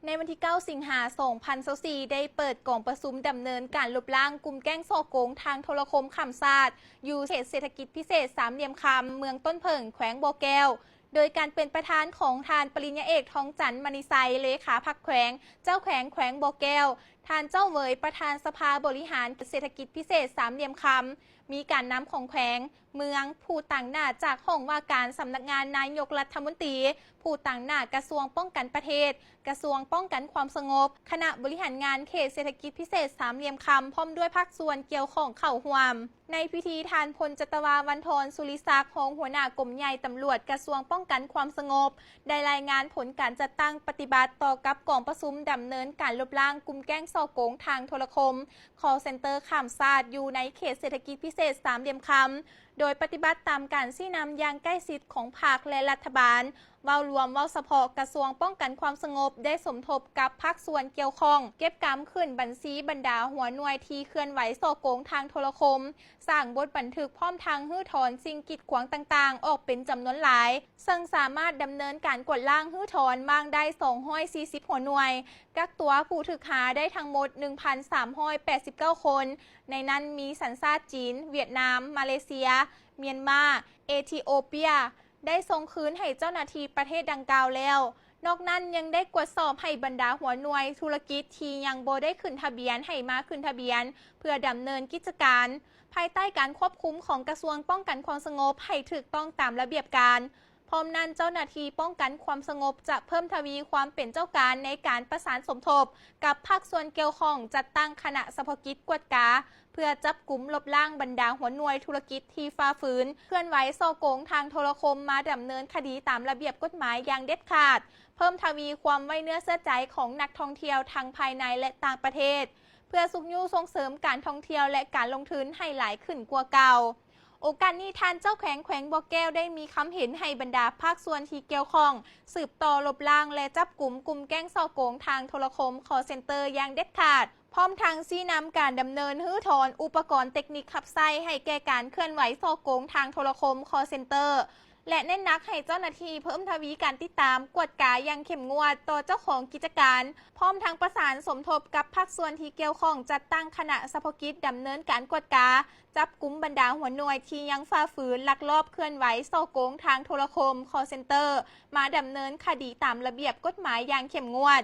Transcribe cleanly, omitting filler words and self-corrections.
ในวันที่ 9 สิงหาคม 2024ได้เปิดกองประชุมดำเนินการลบล้างกลุ่มแก๊งซ่อโกงทางโทรคมข่ำซาดอยู่เขตเศรษฐกิจพิเศษสามเหลี่ยมคำเมืองต้นเผิงแขวงบ่อแก้วโดยการเป็นประธานของทานปริญญาเอกทองจันทร์มณีไซเลขาพรรคแขวงเจ้าแขวงแขวงบ่อแก้วทานเจ้าเวยประธานสภาบริหารเศรษฐกิจพิเศษสามเหลี่ยมคำมีการนำของแขวงเมืองผู้ต่างหน้าจากห้องว่าการสำนักงานนายกรัฐมนตรีผู้ต่างหน้ากระทรวงป้องกันประเทศกระทรวงป้องกันความสงบคณะบริหารงานเขตเศรษฐกิจพิเศษสามเหลี่ยมคำพร้อมด้วยภาคส่วนเกี่ยวข้องเข้าร่วมในพิธีทานพลจัตวาวันทรสุริศักดิ์ของหัวหน้ากรมใหญ่ตำรวจกระทรวงป้องกันความสงบได้รายงานผลการจัดตั้งปฏิบัติต่อกับกองประชุมดำเนินการลบล้างกลุ่มแก๊งซ่อโกงทางโทรคม call center ข่ำซาดอยู่ในเขตเศรษฐกิจพิเศษสามเหลี่ยมคำโดยปฏิบัติตามการชี้นำอย่างใกล้ชิดของภาคและรัฐบาลเว้ารวมเว้าเฉพาะกระทรวงป้องกันความสงบได้สมทบกับภาคส่วนเกี่ยวข้องเก็บกำขึ้นบัญชีบรรดาหัวหน่วยที่เคลื่อนไหวซ่อโกงทางโทรคมสร้างบทบันทึกพร้อมทางฮื้อถอนสิ่งกีดขวางต่างๆออกเป็นจำนวนหลายซึ่งสามารถดำเนินการกดล่างฮื้อถอนบ้างได้240หัวหน่วยกักตัวผู้ถูกหาได้ทั้งหมด 1,389 คนในนั้นมีสัญชาติจีนเวียดนามมาเลเซียเมียนมาเอธิโอเปียได้ส่งคืนให้เจ้าหน้าที่ประเทศดังกล่าวแล้วนอกนั้นยังได้กวดสอบให้บรรดาหัวหน่วยธุรกิจที่ยังบ่ได้ขึ้นทะเบียนให้มาขึ้นทะเบียนเพื่อดำเนินกิจการภายใต้การควบคุมของกระทรวงป้องกันความสงบให้ถูกต้องตามระเบียบการพร้อมนั้นเจ้าหน้าที่ป้องกันความสงบจะเพิ่มทวีความเป็นเจ้าการในการประสานสมทบกับภาคส่วนเกี่ยวข้องจัดตั้งคณะเฉพาะกิจกวดกาเพื่อจับกุมลบล้างบรรดาหัวหน่วยธุรกิจที่ฝ่าฝืนเคลื่อนไหวซ่อโกงทางโทรคมมาดำเนินคดีตามระเบียบกฎหมายอย่างเด็ดขาดเพิ่มทวีความไว้เนื้อเชื่อใจของนักท่องเที่ยวทั้งภายในและต่างประเทศเพื่อสุขยุส่งเสริมการท่องเที่ยวและการลงทุนให้หลายขึ้นกว่าเก่าโอกาสนี้ท่านเจ้าแขวงบ่อแก้วได้มีคำเห็นให้บรรดาภาคส่วนที่เกี่ยวข้องสืบต่อลบล้างและจับกลุ่มแก๊งซ่อโกงทางโทรคม call center อย่างเด็ดขาดพร้อมทางชี้นำการดำเนินฮื้อถอนอุปกรณ์เทคนิคขับไส้ให้แก่การเคลื่อนไหวซ่อโกงทางโทรคม call center และเน้นหนักให้เจ้าหน้าที่เพิ่มทวีการติดตามกวดกาอย่างเข้มงวดต่อเจ้าของกิจการพร้อมทางประสานสมทบกับภาคส่วนที่เกี่ยวข้องจัดตั้งคณะเฉพาะกิจดำเนินการกวดกาจับกุมบรรดาหัวหน่วยที่ยังฝ่าฝืนลักลอบเคลื่อนไหวซ่อโกงทางโทรคม call center มาดำเนินคดีตามระเบียบกฎหมายอย่างเข้มงวด